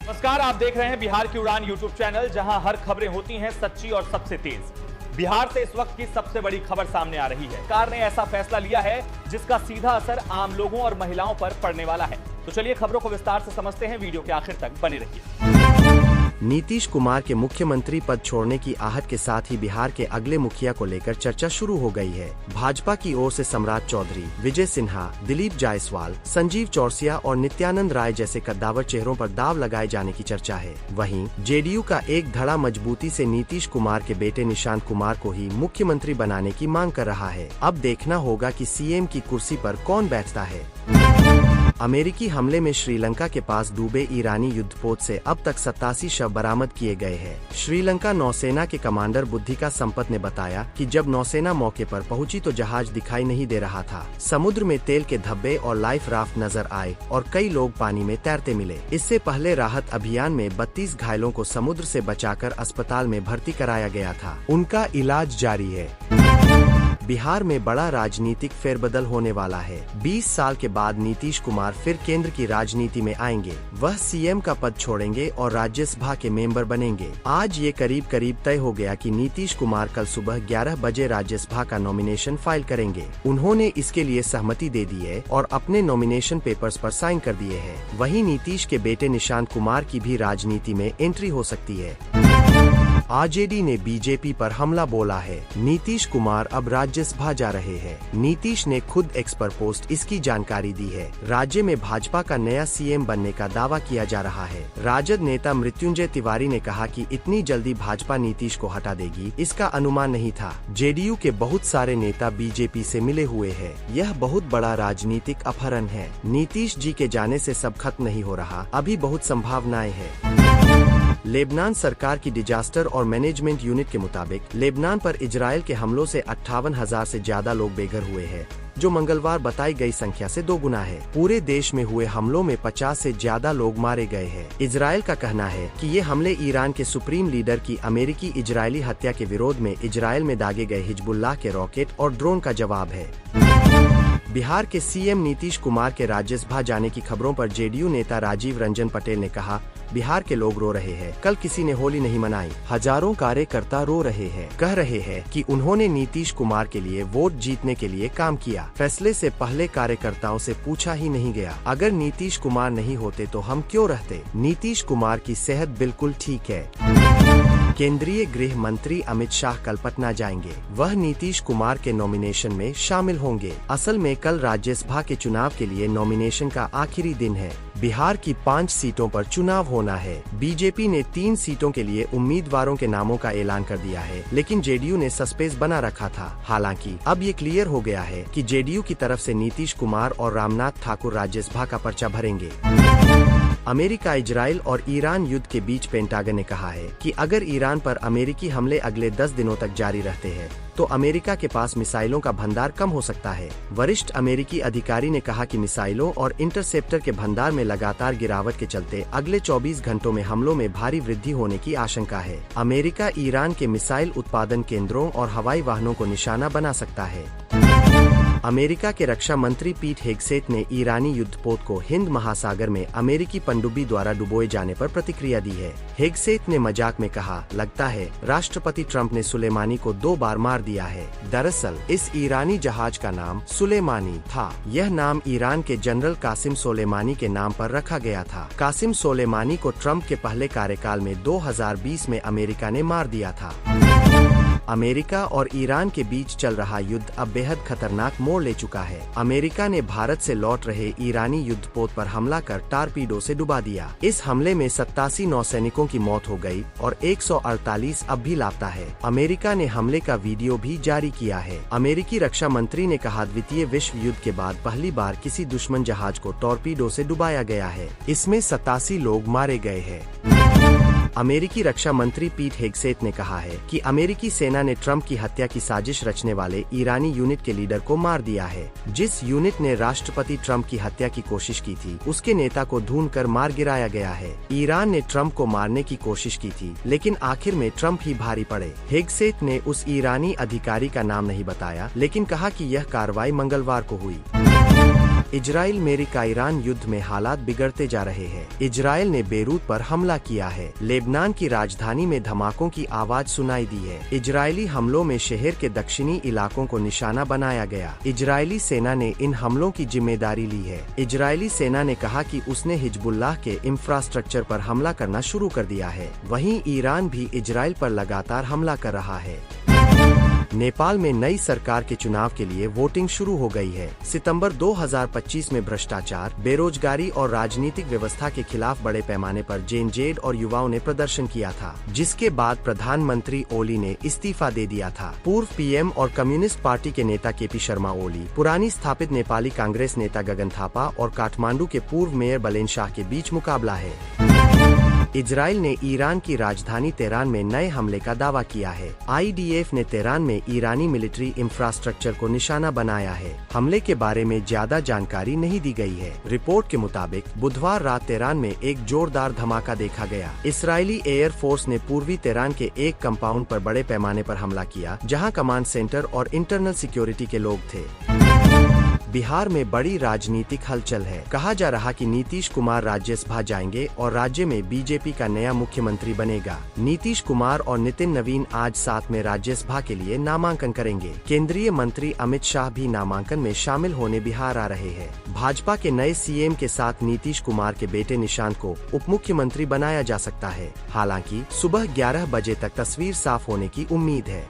नमस्कार, आप देख रहे हैं बिहार की उड़ान यूट्यूब चैनल, जहां हर खबरें होती हैं सच्ची और सबसे तेज। बिहार से इस वक्त की सबसे बड़ी खबर सामने आ रही है। सरकार ने ऐसा फैसला लिया है जिसका सीधा असर आम लोगों और महिलाओं पर पड़ने वाला है। तो चलिए खबरों को विस्तार से समझते हैं, वीडियो के आखिर तक बने रहिए। नीतीश कुमार के मुख्यमंत्री पद छोड़ने की आहट के साथ ही बिहार के अगले मुखिया को लेकर चर्चा शुरू हो गई है। भाजपा की ओर से सम्राट चौधरी, विजय सिन्हा, दिलीप जायसवाल, संजीव चौरसिया और नित्यानंद राय जैसे कद्दावर चेहरों पर दाव लगाए जाने की चर्चा है। वहीं जेडीयू का एक धड़ा मजबूती से नीतीश कुमार के बेटे निशांत कुमार को ही मुख्यमंत्री बनाने की मांग कर रहा है। अब देखना होगा कि सीएम की कुर्सी पर कौन बैठता है। अमेरिकी हमले में श्रीलंका के पास डूबे ईरानी युद्धपोत से अब तक 87 शव बरामद किए गए हैं। श्रीलंका नौसेना के कमांडर बुद्धिका संपत ने बताया कि जब नौसेना मौके पर पहुंची तो जहाज दिखाई नहीं दे रहा था। समुद्र में तेल के धब्बे और लाइफ राफ्ट नजर आए और कई लोग पानी में तैरते मिले। इससे पहले राहत अभियान में 32 घायलों को समुद्र से बचाकर अस्पताल में भर्ती कराया गया था। उनका इलाज जारी है। बिहार में बड़ा राजनीतिक फेरबदल होने वाला है। 20 साल के बाद नीतीश कुमार फिर केंद्र की राजनीति में आएंगे। वह सीएम का पद छोड़ेंगे और राज्यसभा के मेंबर बनेंगे। आज ये करीब तय हो गया कि नीतीश कुमार कल सुबह 11 बजे राज्यसभा का नॉमिनेशन फाइल करेंगे। उन्होंने इसके लिए सहमति दे दी है और अपने नॉमिनेशन पेपर्स पर साइन कर दिए हैं। वहीं नीतीश के बेटे निशांत कुमार की भी राजनीति में एंट्री हो सकती है। आरजेडी ने बीजेपी पर हमला बोला है। नीतीश कुमार अब राज्यसभा जा रहे हैं। नीतीश ने खुद एक्स पर पोस्ट इसकी जानकारी दी है। राज्य में भाजपा का नया सीएम बनने का दावा किया जा रहा है। राजद नेता मृत्युंजय तिवारी ने कहा कि इतनी जल्दी भाजपा नीतीश को हटा देगी, इसका अनुमान नहीं था। जेडीयू के बहुत सारे नेता बीजेपी से मिले हुए हैं। यह बहुत बड़ा राजनीतिक अपहरण है। नीतीश जी के जाने से सब खत्म नहीं हो रहा, अभी बहुत संभावनाएं हैं। लेबनान सरकार की डिजास्टर और मैनेजमेंट यूनिट के मुताबिक लेबनान पर इजराइल के हमलों से 58,000 से ज्यादा लोग बेघर हुए हैं, जो मंगलवार बताई गई संख्या से 2 गुना है। पूरे देश में हुए हमलों में 50 से ज्यादा लोग मारे गए हैं। इजराइल का कहना है कि ये हमले ईरान के सुप्रीम लीडर की अमेरिकी इजरायली हत्या के विरोध में इजराइल में दागे गए हिजबुल्लाह के रॉकेट और ड्रोन का जवाब है। बिहार के सीएम नीतीश कुमार के राज्यसभा जाने की खबरों पर जेडीयू नेता राजीव रंजन पटेल ने कहा, बिहार के लोग रो रहे हैं। कल किसी ने होली नहीं मनाई। हजारों कार्यकर्ता रो रहे हैं। कह रहे हैं कि उन्होंने नीतीश कुमार के लिए वोट जीतने के लिए काम किया। फैसले से पहले कार्यकर्ताओं से पूछा ही नहीं गया। अगर नीतीश कुमार नहीं होते तो हम क्यों रहते। नीतीश कुमार की सेहत बिल्कुल ठीक है। केंद्रीय गृह मंत्री अमित शाह कल पटना जाएंगे। वह नीतीश कुमार के नॉमिनेशन में शामिल होंगे। असल में कल राज्यसभा के चुनाव के लिए नॉमिनेशन का आखिरी दिन है। बिहार की 5 सीटों पर चुनाव होना है। बीजेपी ने 3 सीटों के लिए उम्मीदवारों के नामों का ऐलान कर दिया है, लेकिन जेडीयू ने सस्पेंस बना रखा था। हालांकि अब ये क्लियर हो गया है कि जेडीयू की तरफ से नीतीश कुमार और रामनाथ ठाकुर राज्यसभा का पर्चा भरेंगे। अमेरिका, इजराइल और ईरान युद्ध के बीच पेंटागन ने कहा है कि अगर ईरान पर अमेरिकी हमले अगले 10 दिनों तक जारी रहते हैं तो अमेरिका के पास मिसाइलों का भंडार कम हो सकता है। वरिष्ठ अमेरिकी अधिकारी ने कहा कि मिसाइलों और इंटरसेप्टर के भंडार में लगातार गिरावट के चलते अगले 24 घंटों में हमलों में भारी वृद्धि होने की आशंका है। अमेरिका ईरान के मिसाइल उत्पादन केंद्रों और हवाई वाहनों को निशाना बना सकता है। अमेरिका के रक्षा मंत्री पीट हेगसेथ ने ईरानी युद्धपोत को हिंद महासागर में अमेरिकी पनडुब्बी द्वारा डुबोए जाने पर प्रतिक्रिया दी है। हेगसेथ ने मजाक में कहा, लगता है राष्ट्रपति ट्रंप ने सुलेमानी को 2 बार मार दिया है। दरअसल इस ईरानी जहाज का नाम सुलेमानी था। यह नाम ईरान के जनरल कासिम सोलेमानी के नाम पर रखा गया था। कासिम सोलेमानी को ट्रंप के पहले कार्यकाल में 2020 में अमेरिका ने मार दिया था। अमेरिका और ईरान के बीच चल रहा युद्ध अब बेहद खतरनाक मोड़ ले चुका है। अमेरिका ने भारत से लौट रहे ईरानी युद्धपोत पर हमला कर टारपीडो से डुबा दिया। इस हमले में 87 नौसैनिकों की मौत हो गई और 148 अब भी लापता है। अमेरिका ने हमले का वीडियो भी जारी किया है। अमेरिकी रक्षा मंत्री ने कहा, द्वितीय विश्व युद्ध के बाद पहली बार किसी दुश्मन जहाज को टॉर्पीडो से डुबाया गया है। इसमें 87 लोग मारे गए हैं। अमेरिकी रक्षा मंत्री पीट हेगसेथ ने कहा है कि अमेरिकी सेना ने ट्रंप की हत्या की साजिश रचने वाले ईरानी यूनिट के लीडर को मार दिया है। जिस यूनिट ने राष्ट्रपति ट्रंप की हत्या की कोशिश की थी, उसके नेता को ढूंढकर मार गिराया गया है। ईरान ने ट्रंप को मारने की कोशिश की थी, लेकिन आखिर में ट्रंप ही भारी पड़े। हेगसेथ ने उस ईरानी अधिकारी का नाम नहीं बताया, लेकिन कहा कि यह कार्रवाई मंगलवार को हुई। इजराइल अमेरिका ईरान युद्ध में हालात बिगड़ते जा रहे हैं। इजराइल ने बेरूत पर हमला किया है। लेबनान की राजधानी में धमाकों की आवाज सुनाई दी है। इजरायली हमलों में शहर के दक्षिणी इलाकों को निशाना बनाया गया। इजरायली सेना ने इन हमलों की जिम्मेदारी ली है। इजरायली सेना ने कहा कि उसने हिजबुल्लाह के इंफ्रास्ट्रक्चर पर हमला करना शुरू कर दिया है। वहीं ईरान भी इजराइल पर लगातार हमला कर रहा है। नेपाल में नई सरकार के चुनाव के लिए वोटिंग शुरू हो गई है। सितंबर 2025 में भ्रष्टाचार, बेरोजगारी और राजनीतिक व्यवस्था के खिलाफ बड़े पैमाने पर जेनजेड और युवाओं ने प्रदर्शन किया था, जिसके बाद प्रधानमंत्री ओली ने इस्तीफा दे दिया था। पूर्व पीएम और कम्युनिस्ट पार्टी के नेता केपी शर्मा ओली, पुरानी स्थापित नेपाली कांग्रेस नेता गगन थापा और काठमांडू के पूर्व मेयर बलेन शाह के बीच मुकाबला है। इजराइल ने ईरान की राजधानी तेहरान में नए हमले का दावा किया है। IDF ने तेहरान में ईरानी मिलिट्री इंफ्रास्ट्रक्चर को निशाना बनाया है। हमले के बारे में ज्यादा जानकारी नहीं दी गई है। रिपोर्ट के मुताबिक बुधवार रात तेहरान में एक जोरदार धमाका देखा गया। इजरायली एयर फोर्स ने पूर्वी तेहरान के एक कंपाउंड पर बड़े पैमाने पर हमला किया, जहां कमांड सेंटर और इंटरनल सिक्योरिटी के लोग थे। बिहार में बड़ी राजनीतिक हलचल है। कहा जा रहा कि नीतीश कुमार राज्यसभा जाएंगे और राज्य में बीजेपी का नया मुख्यमंत्री बनेगा। नीतीश कुमार और नितिन नवीन आज साथ में राज्यसभा के लिए नामांकन करेंगे। केंद्रीय मंत्री अमित शाह भी नामांकन में शामिल होने बिहार आ रहे हैं। भाजपा के नए CM के साथ नीतीश कुमार के बेटे निशांत को उप मुख्यमंत्री बनाया जा सकता है। हालांकि सुबह 11 बजे तक तस्वीर साफ होने की उम्मीद है।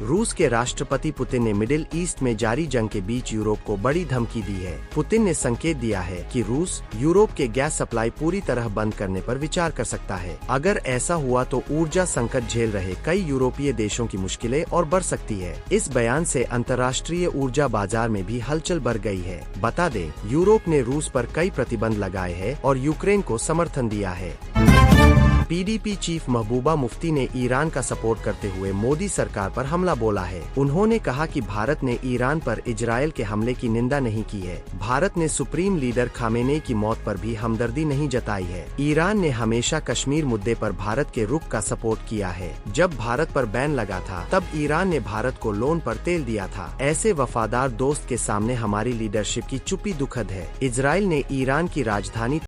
रूस के राष्ट्रपति पुतिन ने मिडिल ईस्ट में जारी जंग के बीच यूरोप को बड़ी धमकी दी है। पुतिन ने संकेत दिया है कि रूस यूरोप के गैस सप्लाई पूरी तरह बंद करने पर विचार कर सकता है। अगर ऐसा हुआ तो ऊर्जा संकट झेल रहे कई यूरोपीय देशों की मुश्किलें और बढ़ सकती है। इस बयान से अंतर्राष्ट्रीय ऊर्जा बाजार में भी हलचल बढ़ गई है। बता दें, यूरोप ने रूस पर कई प्रतिबंध लगाए हैं और यूक्रेन को समर्थन दिया है। PDP चीफ महबूबा मुफ्ती ने ईरान का सपोर्ट करते हुए मोदी सरकार पर हमला बोला है। उन्होंने कहा कि भारत ने ईरान पर इजराइल के हमले की निंदा नहीं की है। भारत ने सुप्रीम लीडर खामेनेई की मौत पर भी हमदर्दी नहीं जताई है। ईरान ने हमेशा कश्मीर मुद्दे पर भारत के रुख का सपोर्ट किया है। जब भारत पर बैन लगा था तब ईरान ने भारत को लोन पर तेल दिया था। ऐसे वफादार दोस्त के सामने हमारी लीडरशिप की चुप्पी दुखद है। इजराइल ने ईरान की राजधानी